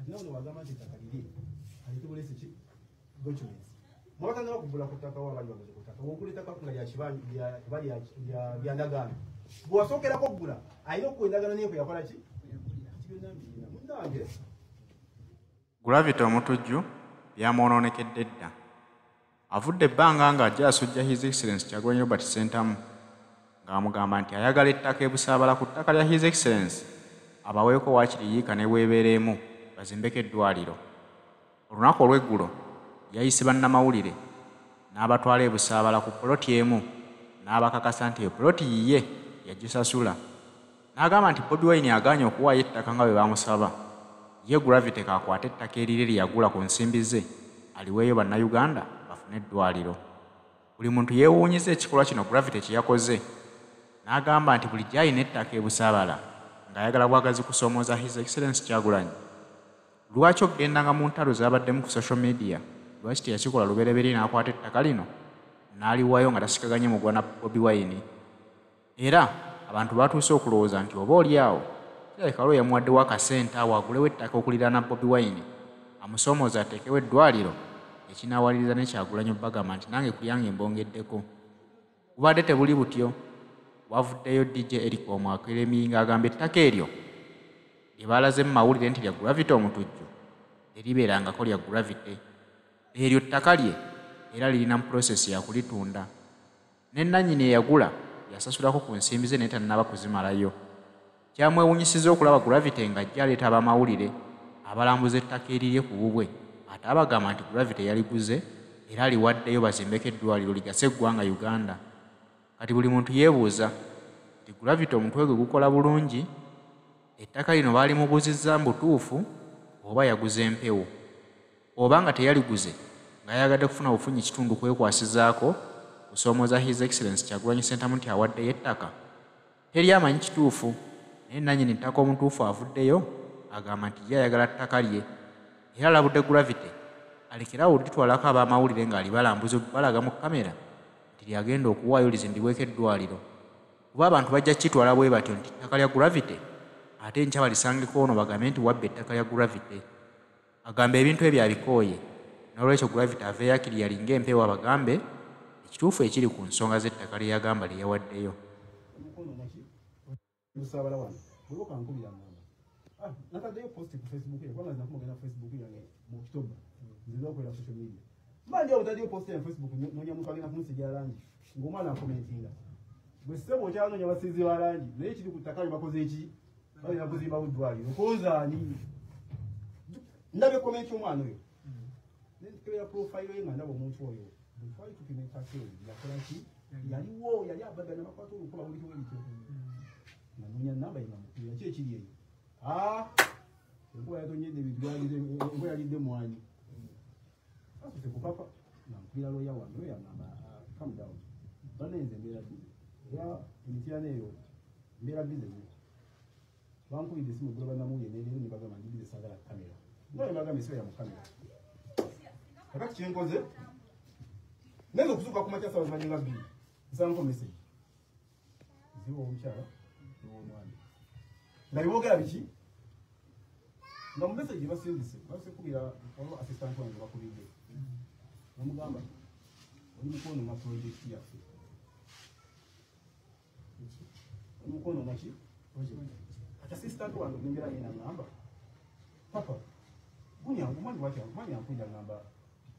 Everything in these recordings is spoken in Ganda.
none wagamba nti ettaka liri alitubulesi ki documents mwatandika kugula ku ttaka wabali bamaze ku ttaka wogula ettaka nga lya ndagaano bw'wasookerako okugula alina okuwa endagaano neeko yakola ki munange Gravity omutujju byamwononekedde dda avudde ebbanga ng'ajja asujja His Excellency Kyagulanyi Robert Ssentamu ng'amugamba nti ayagala ettaka ebusaabala ku ttaka lya His Excellency abaweeko waakiri yiika ne bwebeereemu bazimbeko eddwaliro. Olunaku olw'eggulo yayise bannamawulire n'abatwala ebusaabala ku poloti emu n'abakakasa nti epoloti yiye yagisasula. N'agamba nti Bobi Wine agaanye okuwaayo ettaka nga bwe baamusaba. Ye Gravity kaakwata ettaka erire lye yagula ku nsimbi ze aliweeyo bannayuganda bafune eddwaliro. Buli muntu yeewuunyiza ekikolwa kino Gravity kye yakoze. N'agamba nti bulijjo alina ettaka ebusaabala ng'ayagala bwagazi kusoomooza His Excellency Kyagulanyi. Lwaki okugendanga mu ntalo z'abaddemu ku social media lwaki teyakikola lubereberye n'akwata ettaka lino n'aliwaayo nga tasikaganye mugwa na Bobi Wine? Era abantu batuuse okulowooza nti oba oliawo kirabika lwe yamuwaddewo akasente awo agulewo ettaka okuliraana Bobi Wine amusoomooza ateekewo eddwaliro ekinaawaliriza ne Kyagulanyi Bagamba nti nange kulyange mbongeddeko. Bubadde tebuli butyo wavuddeyo DJ Eric Omwakelemi ng'agamba ettaka eryo lye baalaze mu mawulire nti lya Gravity omutujju teribeerangako lya Gravity. Eryo ttaka lye era lirina mu prosesi ya kulitunda. Ne nannyini eyagula yasasulako ku nsimbi ze naye tannaba kuzimalayo. Kyamwewunyisiza okulaba Gravity ng'ajja aleeta abamawulire abalambuza ettaka erirye ku bubwe ate abagamba nti Gravity yaliguze era aliwaddeyo bazimbeko eddwaliro ligase eggwanga Uganda. Kati buli muntu yeebuuza nti Gravity omutwe gwe gukola bulungi, ettaka lino baalimubuuzizza mbutuufu oba yaguze empewo, oba nga teyaliguze ng'ayagadde kufuna bufunyi kitundu kwekwasizaako kusoomooza His Excellency Kyagulanyi Ssentamu nti awaddeyo ettaka. Teri amanyi kituufu, naye nannyini ttaka omutuufu avuddeyo agamba nti ye ayagala ttaka lye era alabudde Gravity alekerawo olitwalako ab'amawulire ng'alibalambuza balaga mu kamera nti lyagenda okuwaayo lizimbibweko eddwaliro. Kuba abantu bajja kitwala bwe batyo nti ttaka lya Gravity ate enkya balisangeko ono bagambe nti wabba ettaka lya Gravity. Agamba ebintu ebyo abikooye n'olwekyo Gravity aveeyo akiriyalinga empewo abagambe ekituufu ekiri ku nsonga z'ettaka lye yagamba lye yawaddeyo. Nataddeyo post ku Facebook kubanga nina kumugenda Facebook yange mu October nziza okwera social media. Manje otaddeyo post ya Facebook nonya muntu agenda kunsigira langi ng'omwana akomentinga. Bwe ssebo okyanonya basizi ba langi naye kiri ku ttaka bakoze eki balina kuzimba buddwaliro okozaani. Ndabe komenti omwana oyo nekebera profile ye nga ndaba omuntu oyo bwetwali tupima ettaka eryo yakola ki yaliwo yali abagana bakwata olukola buli kimu ekyo nanonya namba ye namupira ki ekiri eyo. Enkuba yatonyedde ebintu enkuba yalidde mwanyi asuse ku papa nampira loya wange oyo yagamba calm down banenze mbeera bize era emityana eyo mbeera bize nyo bankubidde esimu gula bannamuwulire neero ne bagamba ndi bize saagala kamera naye bagamba esiba ya mu kamera kakati kyenkoze neze okusuka ku makya sawa zimanyi nga bbiri nsanko message ziwa omukyala ziwa omwana nga biboogera biki nga mu message basindise basekubira waliwo assistant wange bakubidde namugamba oli mukono na project yaffe oli mukono naki kati assistant wange nengera yena ngamba papa gunyangu mani watya mani yankwenda ngamba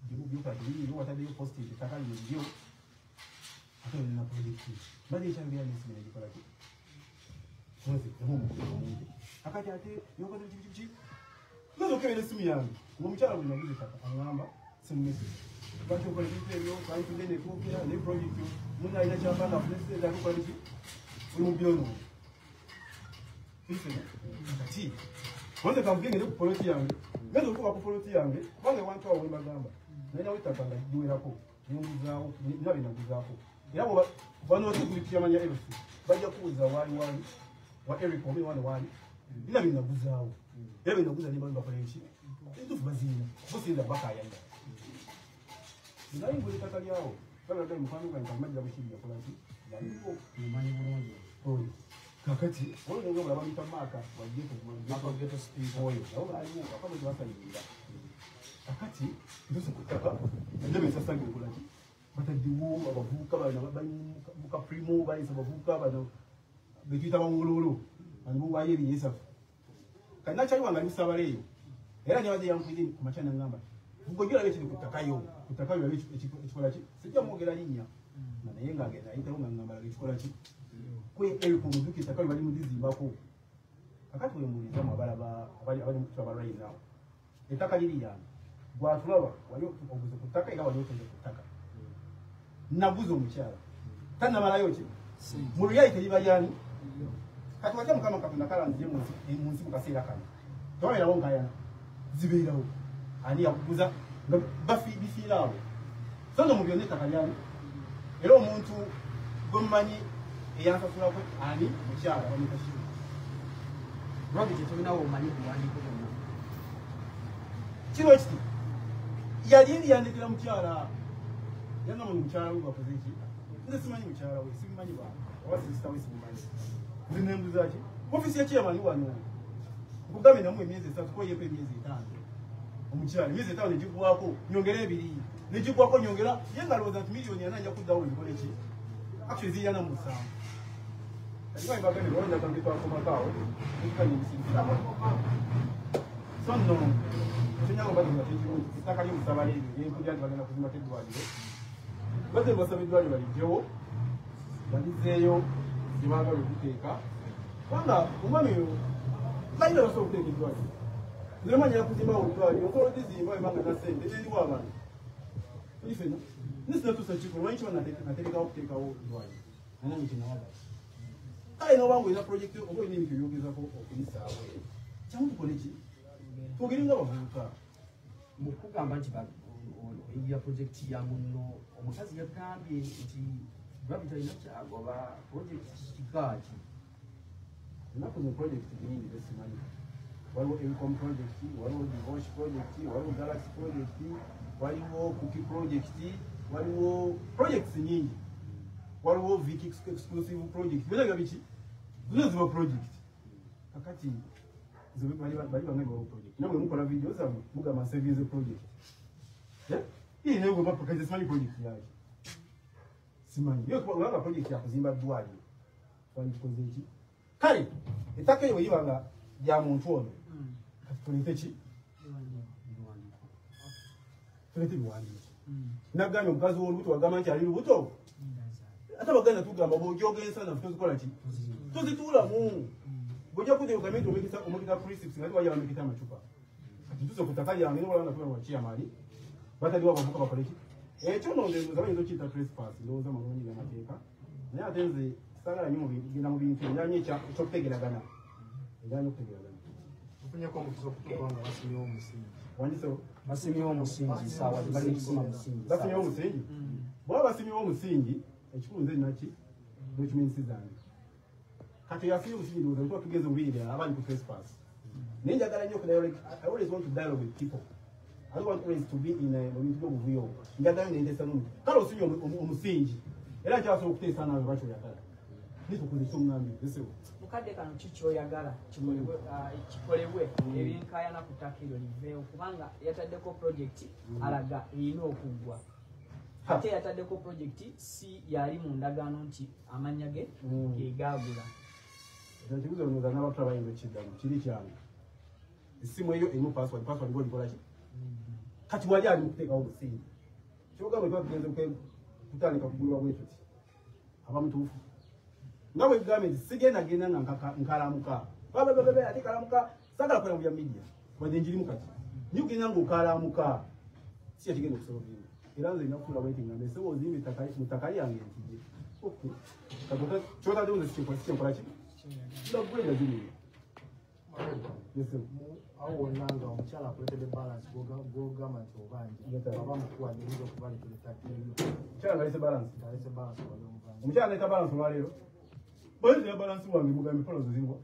byuka biri wataddeyo postage ettaka lyo ate olina project bali ekyabira n'esimu negikola ki akati ate yokoze kiki nozokebera esimu yange ng'omukyala buli nagize ettaka aŋŋamba simu message lwaki okola ebintu ebyo twalitudde netwogera ne project muna alina kyapanga afunesente atukola biki oli mu byono kati wanze kamugengere ku poloti yange ngeze okuba ku poloti yange bange wantu awo wembagamba nalinawo ettaka nga liwerako nembuzaawo nabe naguzaako era banootigulikyamanya erufu bajja kubuuza waali wa Eric obe wane waali bina binaguzaawo era binaguza nimba bakola enki entufu baziina businza bakayanga nayingula ettaka lyawo bagalagali mukwano gange kamajja bwekiri yakola ki yaliwo emanyi bulungi oyo kakati wale ndio bamita maka waje ku geto speed oyo ayo akaba twasayinga kakati ndio kutaka ndio sasa ngikula ki batadiwo abavuka bana buka primo bali sabavuka bana betita bangululu angu bayiri yesa kana cyari wangalisa baleyo era nyabaje yampidi kumachana ngamba ubwo gira beti kutakayo beti ekikola ki sijja mwogera linya na naye ngagenda ayita ngamba ekikola ki kwe elko muduki takali bali mudizimbako kakati we muliza mabala abali mutaba right now etaka lili yana gwatulaba waliyo obuze kutaka ila waliyo kutaka nabuzo omukyala tanna malayo ki mu reality liba yani kati wajja mukama katonda kalanze munsi mukaseera kano towerawo nkayana zibeerawo ani yakuguza bafi bifiiraawo sono mu byonna ettaka lyani era omuntu gwemumanyi eyansasula kwe ani mukyala bamukashiru lwaki kyetulinawo omanyi kuwandiko byonna kino ekiti yali eriyandikira mukyala yanamanyi mukyala we bakoze ki nze simanyi mukyala we simumanyi bwange oba sisita we simumanyi nze nembuza ki ofisi yakiyamanyi wano nkugambe namu emyezi 3 koyeeko emyezi 5 omukyala emyezi 5 negigwako nyongera 2 negigwako nyongera ye ngalowooza nti miliyoni 4 nja kuddawo ngikole ki actually ziyana mu 7 kati bagambye lwonda kange twakomakawo ekikanyisinkiramu sonno kinyago bagenda tekirungi ettaka lyomusaba leero yenkujja nti bagenda kuzimako eddwaliro baze basaba eddwaliro balijjewo balizeeyo gyebaagala okuteeka kubanga omwami oyo balina basobola okuteeka eddwaliro nzemanyira kuzimbawo eddwaliro nkola odizimba ebanga nasente nendiwo abantu ifena nisinatuusa kikulu lwanyi kiba naterekawo okuteekawo eddwaliro nanange kinawaga kale nobanga olina projekiti oba olina ebintu ebyogezako okuyisaawo kyamu tukole ki twogere nga bavubuka mukugamba nti ya projekiti ya muno omukazi yagambye nti gravity alina kyagoba projekiti kikaaki enaku ze projekiti nyingi zesimanyi waliwo income project waliwo divorce project waliwo galaxy project waliwo cookie project waliwo projects nyingi waliwo Viki exclusive project binaga biki zino ziba project kakati bali bangaye bawo project namwe mukola video zamu mugama service project hii ndio ngoma pakati simanyi project yake simanyi yo kwa project ya kuzimba dwali twali tukoze iki kale etake yo yibanga ya muntu ono tulite ki tulite biwandi naganya omukazi w'olubuto wagamba nti ali lubuto ate baganda tugamba bw'ogyogensa naffe tuzikola ki tuzituulamu bw'ojja kudda ogamenti omukita principes nga tiwajja bamekita amacupa kati tuze ku ttaka lyange niwala natula wakiyamali bataliwo abavuka bakole ki ekyo nongeeza bayinza okiyita trespass ndowooza malungi gamateeka naye ate nze saagala nnyo genda mu bintu enjanye ekyokutegeragana enjanye okutegeragana ofunyeko omukisa okutuuka nga basimyewo omusingi wandisewo basimyewo omusingi saawa tebali kusima musingi basimyewo omusingi bwaba basimyewo omusingi ekikulu nze naki documensi zange kati yasimye omusingi ndowooza tuba tugeze obubiri abali ku trespass naye njagala nnyo I always want to dialogue with people. I don't want always to be in a buvuyo njagala nendesa n'omuntu kale osimye omusingi era kyasobola okuteesa nawe lwaki oyagala nitukuze kyomwami esewo mukadde kano kikyoyagala kikolebwe ebyenkayana ku ttaka eryo liveewo kubanga yataddeko projekiti alaga erina okuggwa ate yataddeko projekiti si yali mu ndagaano nti amannya ge gegaagula ekibuzo nyoza n'abantu abayinza ekiddamu kiri kyange essimu eyo erimu password ng'olikola ki kati wali ali mu kuteekawo omusingi kyogamba tuba tugenze kutandika kugulwa bwe tuti aba mutuufu nga bwe tugambe nti sigendagenda nga nkalamuka ate kalamuka sagala kukola mu bya media wadde njirimu kati naye ogenda ng'okalamuka si yakigenda okusolvinga era nze nina kutuula bweti ngambe ese ozimba mu ttaka lyange nkije kyotadde nze sikyenkola ki ndagulenda ziriyo awo wonna nga omukyala akuletedde balance gwogamba nti obanje aba mukuwa nyinza okubalekera ettaka eryo omukyala ngalese balance alese balance wali omubanje omukyala naleta balance olwaleero bwezitera balance wange mugambe polozo ziriwa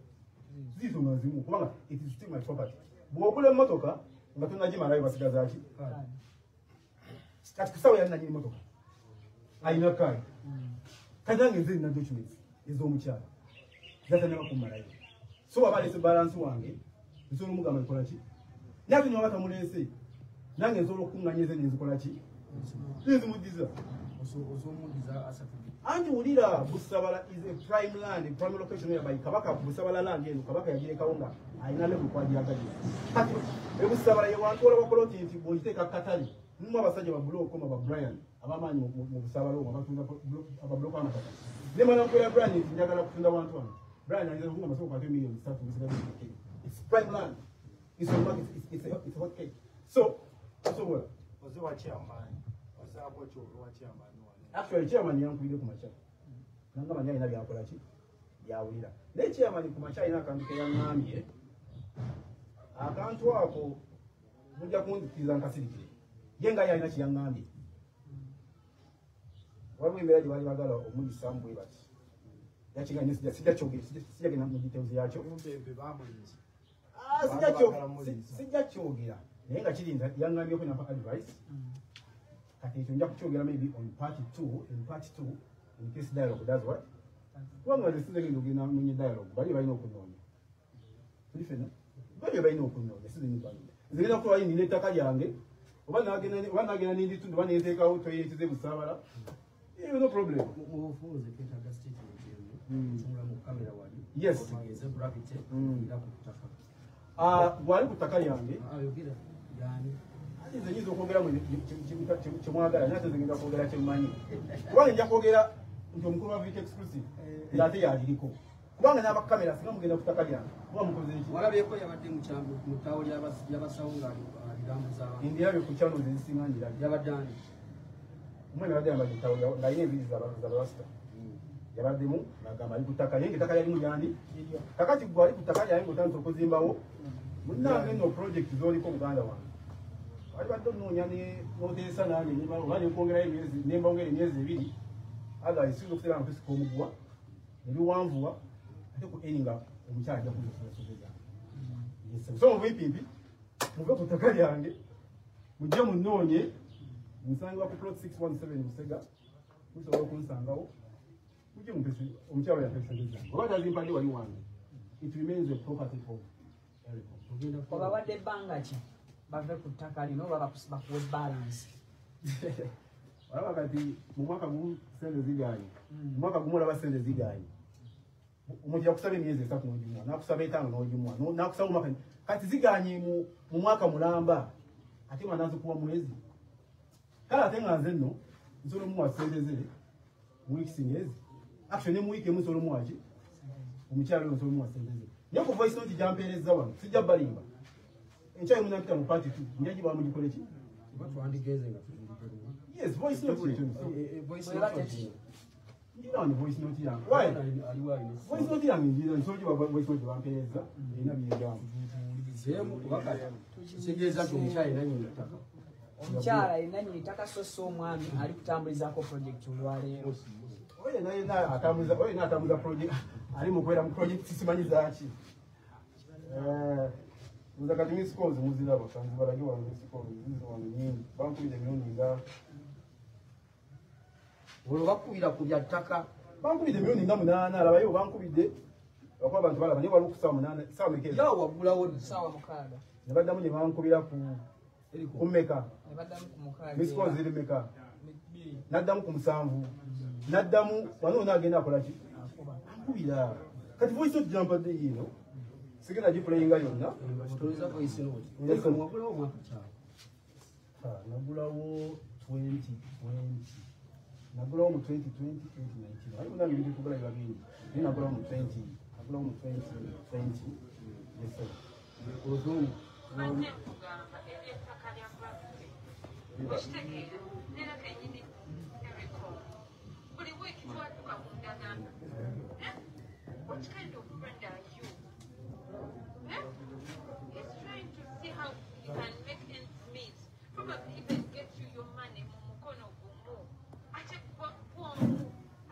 ziizo nga zimu kubanga it is still my property bw'ogula emmotoka nga tonagimalayo basigazaaki kati kusawo yali nanyini motoka alina kale kati nange nze nina documents ez'omukyala zatanyala kumalayo so wabalese balance wange nsobola omugamba nkola ki nate niwaba tamulese nange nsobola okukunganyeze nenzikola ki nzimudiza anti wulira Busabala is a prime land, prime location whereby Kabaka Busabala land eno Kabaka yagirekawo nga alina level kwagiragalira kati Busabala ye wantu olaba nti bw'ogiteeka katale mumu abasajja babuloko ba Brian abamanyi mu Busabala omwo abatunga ababuloko amataka ne mwana nkola Brian nti njagala kutunda wantu wano Brian anaweza kufunga masoko kwa 2 million tatu msigaje it's prime land it's a market it's a hot cake so what oze wa chairman oze akocho wa chairman actually chairman yankuide ku macha nanga manya ina byakola ki byawulira ne chairman ku macha ina akantu ke yangambye akantu ako mujja kundikiza nkasirikire yenga yalina kiyangambye waliwo embeera bali bagala omugisambwe bati yakiganye sijagenda mu details yakyo sijja kyogera naye nga kirinda yangambyeko napa advice kati ekyo nja kukyogera maybe on part 2 in case dialogue does what kubanga sizagenda ogenda munye dialogue bali balina okunoonya tulifena bali balina okunoonya zigenda kukola yindi n'ettaka lyange oba nagenda n'enditundu oba neteekawo toyeti ze Busabala no problem yes bwali ku ttaka lyange ate nyiza okwogera kyemwagala nate zengenda kwogera kyemmanyi kubanga nja kwogera nti omukulu wa Vita Exclusive ng'ate yagiriko kubanga n'abakamera singa mugenda ku ttaka lyange kuba mukoze ki walabyeko yabadde mu ttawo lyabasawo ng'alirambuza ndirabe ku kyalo zezisinga njirabe yabaddaani omwana yabadde yambadde ttawo ng'alina enviiri z'abarasta yabaddemu n'agamba ali ku ttaka naye ng'ettaka yalimu lyandi kakati gwe ali ku ttaka lyange ng'otandika okuzimbawo munnange nno project z'oliko muganda wange wali badde onoonya n'oteesa nange oba nenkwongerayo emyezi nembongera emyezi 2 aga isinza okuteera nga tusika omuguwa nebiwanvuwa ate ku eninga omukyala ajja kusosoza so mubimpimpi muve ku ttaka lyange mujje munoonye nsangibwa ku plot 617 Busega musobola okunsangawo mujje mumpesi omukyala yapeesageza oba tazimpadde wali wange it remains a property of obawadde ebbanga ki bave ku ttaka lino oba bakuwe balance olaba kati mu mwaka gumu sente ziganye mu mwaka gumu olaba sente ziganye omuntu yakusaba emyezi 3 n'ogimuwa nakusaba 5 n'ogimuwa nakusaba omwaka kati ziganye mu mwaka mulamba ate nga nazikuwa mwezi kale ate nga nze nno nsobola omuwa sente ze mu wiiki singezi actually ne mu wiiki emu nsobola omuwa ki omukyala oyo nsobola omuwa sente ze naye ku voice note gyampeerezza wano sijja balimba enkyayi munapita mu party 2 njagibwa mugikole ki yes voice note ni voice note yange why voice note yange njira nsobola voice note bampeerezza erina byegamba kitegeeza nti omukyala yenanyini ttaka omukyala yenanyini ttaka so si omwami ali kutambulizaako project olwaleero oyo naye atambuza project ali mukwera mu project simanyi zaki nza kati misikozi muziraba kanzi balage wange misikozi zizo wange nyingi bankubira emirundi nga olwo bakubira ku bya ttaka bankubidde emirundi nga 8 alabayo bankubidde bakuba abantu balaba naye wali okusawa 8 sawa mekezi yawo waggulawo sawa 6 ne baddamu ne bankubira ku meka nebaddamu ku 6 misikozi ziri meka naddamu ku 7 naddamu wano naagenda akola ki ankubira kati voice note gyampadde yiino sigenda giplayinga yonna toleza voice note mwagulawo omwaka kyalo nagulawo 2020 nagulawo mu 2020 2019 aliko nange bintu kugula bibagindi naye nagulawo mu 2020 yes oluzungu what kind of friend are you? He's trying to see how he can make ends meet. Probably even get you your money. Mumukono gumu. Ache kwa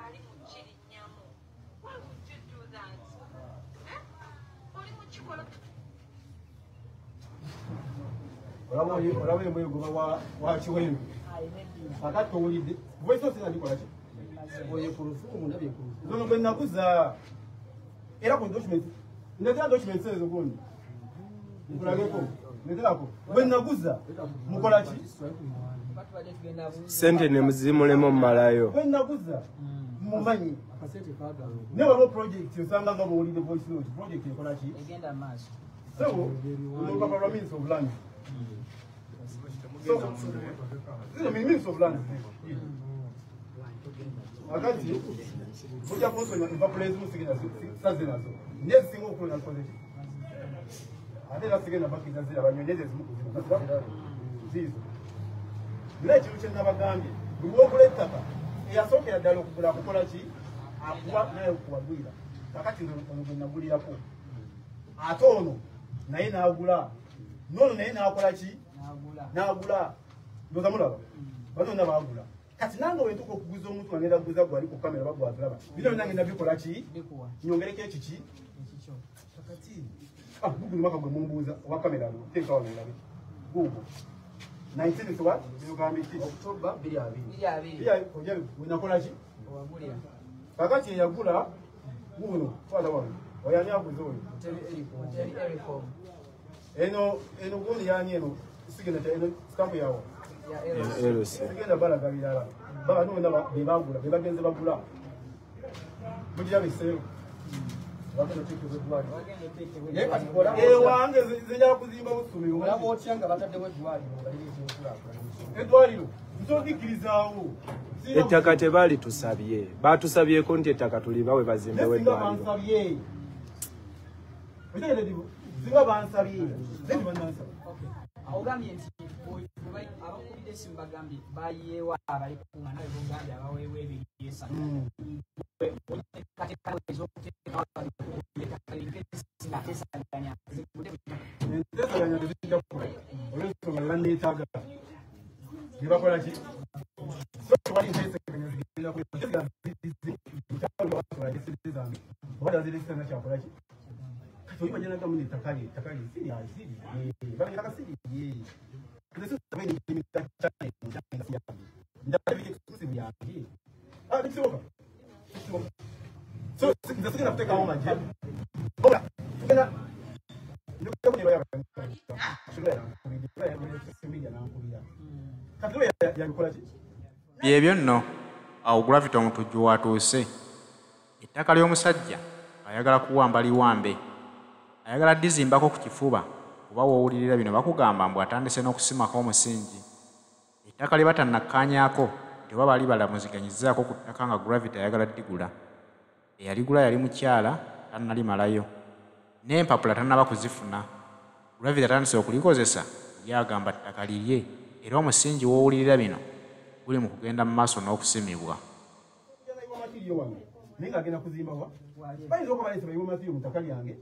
ali muchiri nyamu. Why would you do that? Oli muchikola. olaba emwe goba wa kiwembe akati owulidde voice note nagikola ki oye ku lufumu ndabye ku lufumu nono gwe nakuza era ku document ndetera document ezo goni nkulageko neterako bwe naguza mukola ki sente ne muzimulemo mmalayo bwe naguza mumanyi ne wabo project osanga nga bwoli the voice note project ekola ki egenda maaso so no papa means of land so the means of land akati kuja kusonya evaporate musigina sazina so ndezi singo okula project ate la sigina bakiza zira banyonyeze zimukuzina zizo Lechi uchenda bagambye bwo kuletaka eyasokera ddala okugula kukola ki akuwa naye okuwagwira kakati ono nagulira ko ate ono naye n'agula nono naye n'akola ki n'agula ndoza mulaba bano n'abagula kati nange wentuka okuguza omuntu ngenda kuguza gwali ku kamera bagwaziraba bino nange nabikola ki nyongereko ekiki kakati Google maka gwe mumbuuza owa kamera alo teeka wano olabe Google 19 is what? You can be October, Nakolaki. Kakati yagula, Muno, Father one. Oyanya Buzoi. Eno Goni Yanino, signature, stamp yaw. Again, a Balagavilla. But no, never be Bagula, be against the Bagula. But you have a sale. What can you take to the blood? One is the Yakuzima to me. What about Changa? What are the words? Edwardo, so dikirizawo. Ettaka tebali tusabye. Batusabyeko nti ettaka tulibawe bazimbe weddwaliro. Bansabye. Otegedde dibo. Singa bansabye. Zedi banansa. Okay. Ogambye nti abakubidde simbagambye bayewa abali kungana ebogambye abawewe ebiyesa. So, the second of take a woman, byebyo nno awo Gravity omutujju watuuse ettaka ly'omusajja ayagala kuwamba liwambe ayagala dizimbako ku kifuba kuba woowulirira bino bakugamba mbu atandise n'okusimako omusingi ettaka lye batannakkaanyaako nti oba bali balamuziganyizaako ku ttaka nga Gravity ayagala digula eyaligula yali mukyala tannalimalayo n'empapula tannaba kuzifuna Gravity atandise okulikozesa yagamba ttaka lirye era omusingi woowulirira bino guli mu kugenda mu maaso n'okusimibwa naye ng'agenda kuzimbawa bayinza okuba balese bayiwa matiyo mu ttaka lyange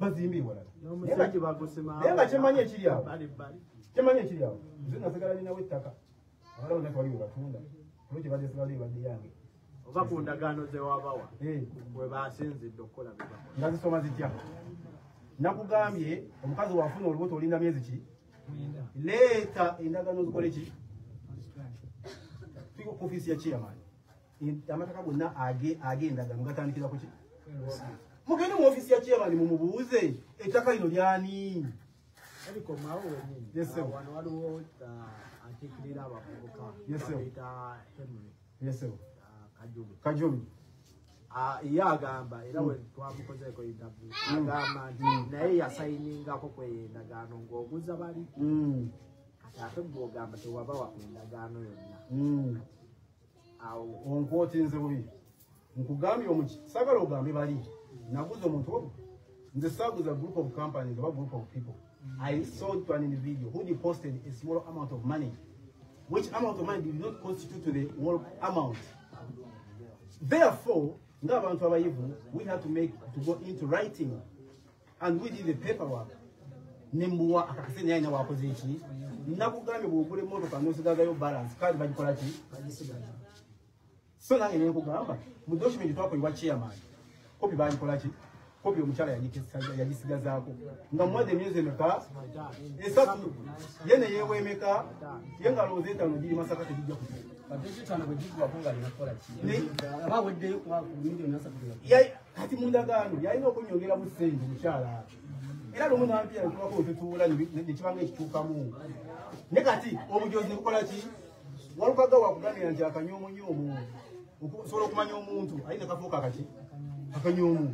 bazimbe ewalala naye nga kyemanyi ekiri awo nze nasigala ninawo ettaka abala bonna tewali we batunda olwo kye badde sibali badde yange oba ku ndagaano ze wabawa we basinzidde okukola nga zisoma zitya nakugambye omukazi wafuna olubuto olinda myezi ki leeta endagaano zikole ki tuliko ku ofiisi ya chairman amataka gonna agendagano gatandikira ku ki mugende mu ofiisi ya chairman mumubuuze ettaka lino lyani ariko maawo wenyini wano waliwo atikirira abavubuka bayita Henry Kajubi ye agamba era we twamukozeeko interview agamba nti naye yasayiningako kwendagaano ng'oguza bali kati ate gwogamba tewabawa endagaano yonna awo onkwotinze bubi nkugambye sagala ogambe bali naguza omuntu obo nze saaguza group of companies oba group of people I sold to an individual who deposited a small amount of money which amount of money did not constitute to the whole amount. Therefore, we had to go into writing, and we did the paperwork. Nembuwa akakasenya yana wakozechi. Nakugambye bwogule moto kanosagayo balance kali bagikolaki. So nange nekugamba mu document twako iwa chairman. Kopi bagikolaki. Kopi omukyala yagisigazaako. Nga mwade myezi emeka esatu yene yeweemeka yenga looza etaano giri Masaka tegijja kutuuka. kati mundagaano yalina okunyongera mu ssente mukyala era lumu nampya ekubako otutuula nekibanga ekituukamu ne kati obujozi bukola ki walukaga wakugambira nti akanyoomunyoomu osobola okumanya omuntu alina kafuuka kaki akanyoomu